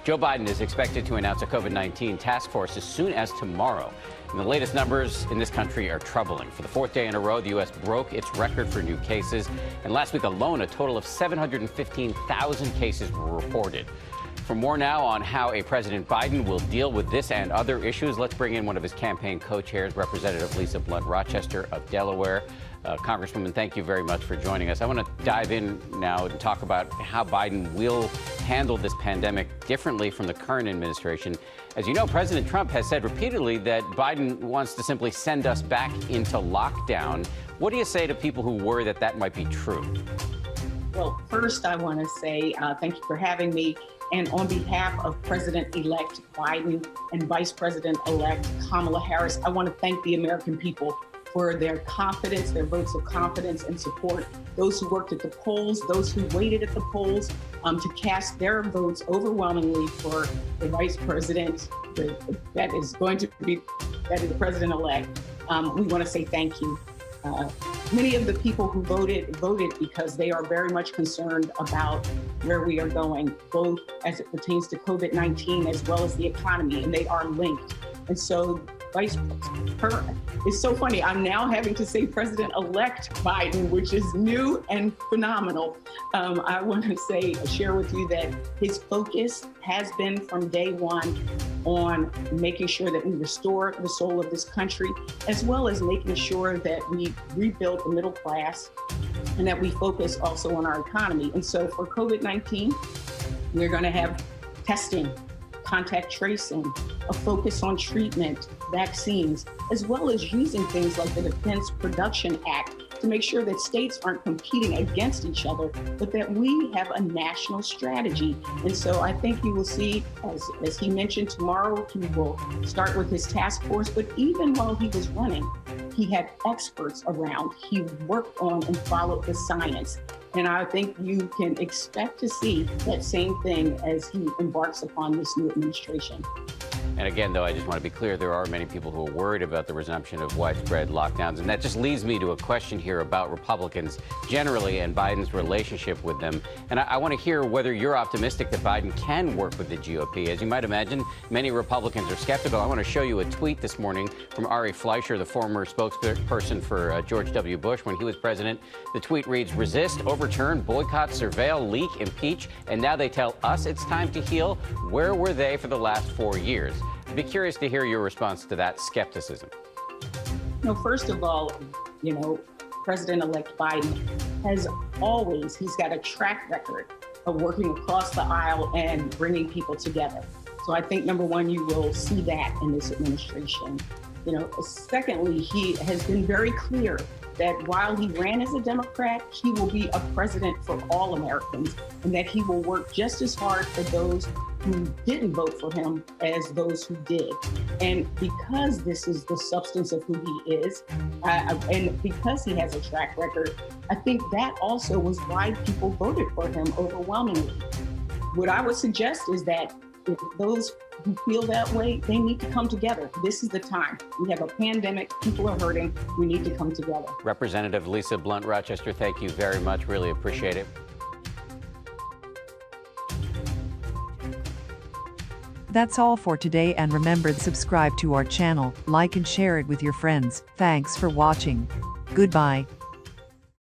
Joe Biden is expected to announce a COVID-19 task force as soon as tomorrow. And the latest numbers in this country are troubling. For the fourth day in a row, the U.S. broke its record for new cases. And last week alone, a total of 715,000 cases were reported. For more now on how a President Biden will deal with this and other issues, let's bring in one of his campaign co-chairs, Representative Lisa Blunt Rochester of Delaware. Congresswoman, thank you very much for joining us. I want to dive in now and talk about how Biden will handle this pandemic differently from the current administration. As you know, President Trump has said repeatedly that Biden wants to simply send us back into lockdown. What do you say to people who worry that that might be true? Well, first, I want to say thank you for having me. And on behalf of President-elect Biden and Vice President-elect Kamala Harris, I want to thank the American people for their confidence, their votes of confidence and support. Those who worked at the polls, those who waited at the polls to cast their votes overwhelmingly for the Vice President that is the President-elect. We want to say thank you. Many of the people who voted because they are very much concerned about where we are going, both as it pertains to COVID-19 as well as the economy, and they are linked. And so it's so funny. I'm now having to say President-elect Biden, which is new and phenomenal. I want to share with you that his focus has been from day one on making sure that we restore the soul of this country, as well as making sure that we rebuild the middle class and that we focus also on our economy. And so for COVID-19, we're going to have testing, contact tracing, a focus on treatment, vaccines, as well as using things like the Defense Production Act to make sure that states aren't competing against each other, but that we have a national strategy. And so I think you will see, as he mentioned, tomorrow he will start with his task force, but even while he was running, he had experts around. He worked on and followed the science. And I think you can expect to see that same thing as he embarks upon this new administration. And again, though, I just want to be clear, there are many people who are worried about the resumption of widespread lockdowns. And that just leads me to a question here about Republicans generally and Biden's relationship with them. And I want to hear whether you're optimistic that Biden can work with the GOP. As you might imagine, many Republicans are skeptical. I want to show you a tweet this morning from Ari Fleischer, the former spokesperson for George W. Bush when he was president. The tweet reads, "Resist, overturn, boycott, surveil, leak, impeach, and now they tell us it's time to heal. Where were they for the last 4 years?" I'd be curious to hear your response to that skepticism. No, first of all, President-elect Biden he's got a track record of working across the aisle and bringing people together. So I think, number one, you will see that in this administration. Secondly, he has been very clear that while he ran as a Democrat, he will be a president for all Americans, and that he will work just as hard for those who didn't vote for him as those who did. And because this is the substance of who he is, and because he has a track record, I think that also was why people voted for him overwhelmingly. What I would suggest is that if those who feel that way, they need to come together. This is the time. We have a pandemic. People are hurting. We need to come together. Representative Lisa Blunt Rochester, thank you very much. Really appreciate it. That's all for today, and remember to subscribe to our channel, like and share it with your friends. Thanks for watching. Goodbye.